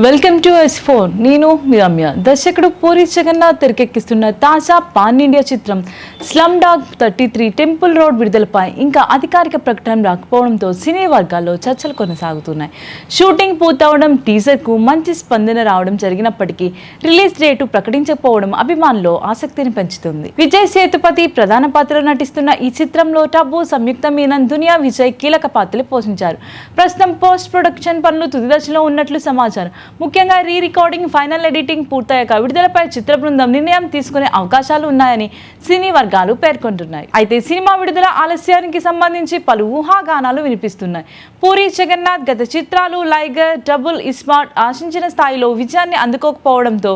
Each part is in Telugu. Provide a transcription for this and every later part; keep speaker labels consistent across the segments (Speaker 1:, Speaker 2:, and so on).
Speaker 1: వెల్కమ్ టు S4 నేను మీ రమ్య. దర్శకుడు పూరి జగన్నాథ్ తెరకెక్కిస్తున్న తాజా పాన్ ఇండియా చిత్రం స్లమ్ డాగ్ 33 టెంపుల్ రోడ్ విడుదలపై ఇంకా అధికారిక ప్రకటన రాకపోవడంతో సినీ వర్గాల్లో చర్చలు కొనసాగుతున్నాయి. షూటింగ్ పూర్తవడం, టీజర్కు మంచి స్పందన రావడం జరిగినప్పటికీ రిలీజ్ డేటు ప్రకటించకపోవడం అభిమానుల్లో ఆసక్తిని పెంచుతుంది. విజయ్ సేతుపతి ప్రధాన పాత్రలో నటిస్తున్న ఈ చిత్రంలో టబు, సంయుక్త మీనన్, దునియా విజయ్ కీలక పాత్రలు పోషించారు. ప్రస్తుతం పోస్ట్ ప్రొడక్షన్ పనులు తుది దశలో ఉన్నట్లు సమాచారం. ముఖ్యంగా రీ రికార్డింగ్, ఫైనల్ ఎడిటింగ్ పూర్తయ్యాక విడుదలపై చిత్ర బృందం నిర్ణయం తీసుకునే అవకాశాలు ఉన్నాయని సినీ వర్గాలు పేర్కొంటున్నాయి. అయితే సినిమా విడుదల ఆలస్యానికి సంబంధించి పలు ఊహాగానాలు వినిపిస్తున్నాయి. పూరి జగన్నాథ్ గత చిత్రాలు లైగర్, డబుల్, ఇస్మార్ట్ ఆశించిన స్థాయిలో విజయాన్ని అందుకోకపోవడంతో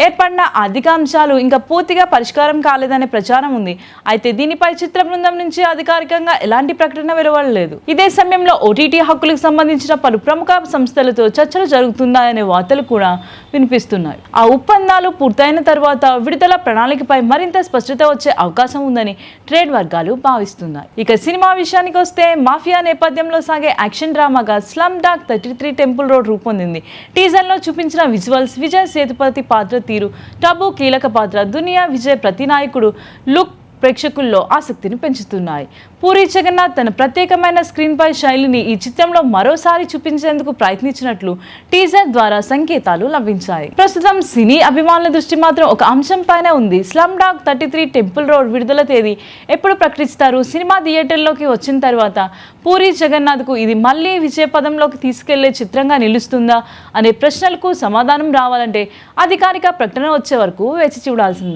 Speaker 1: ఏర్పడిన ఆర్థిక అంశాలు ఇంకా పూర్తిగా పరిష్కారం కాలేదనే ప్రచారం ఉంది. అయితే దీనిపై చిత్ర బృందం నుంచి అధికారికంగా ఎలాంటి ప్రకటన వెలువడలేదు. ఇదే సమయంలో ఓటీటీ హక్కులకు సంబంధించిన పలు ప్రముఖ సంస్థలతో చర్చలు జరుగుతున్నాయని వార్తలు కూడా వినిపిస్తున్నాయి. ఆ ఒప్పందాలు పూర్తయిన తర్వాత విడుదల ప్రణాళికపై మరింత స్పష్టత వచ్చే అవకాశం ఉందని ట్రేడ్ వర్గాలు భావిస్తున్నాయి. ఇక సినిమా విషయానికి వస్తే మాఫియా నేపథ్యంలో సాగే యాక్షన్ డ్రామాగా స్లమ్ డాగ్ 33 టెంపుల్ రోడ్ రూపొందింది. టీజర్లో చూపించిన విజువల్స్, విజయ్ సేతుపతి పాత్ర తీరు, టబు కీలక పాత్ర, దునియా విజయ్ ప్రతినాయకుడు లుక్ ప్రేక్షకుల్లో ఆసక్తిని పెంచుతున్నాయి. పూరి జగన్నాథ్ తన ప్రత్యేకమైన స్క్రీన్ పై శైలిని ఈ చిత్రంలో మరోసారి చూపించేందుకు ప్రయత్నించినట్లు టీజర్ ద్వారా సంకేతాలు లభించాయి. ప్రస్తుతం సినీ అభిమానుల దృష్టి మాత్రం ఒక అంశం పైన ఉంది. స్లమ్ డాగ్ 33 టెంపుల్ రోడ్ విడుదల తేదీ ఎప్పుడు ప్రకటిస్తారు? సినిమా థియేటర్లోకి వచ్చిన తర్వాత పూరి జగన్నాథ్కు ఇది మళ్ళీ విజయ పదంలోకి తీసుకెళ్లే చిత్రంగా నిలుస్తుందా అనే ప్రశ్నలకు సమాధానం రావాలంటే అధికారిక ప్రకటన వచ్చే వరకు వేచి చూడాల్సిందే.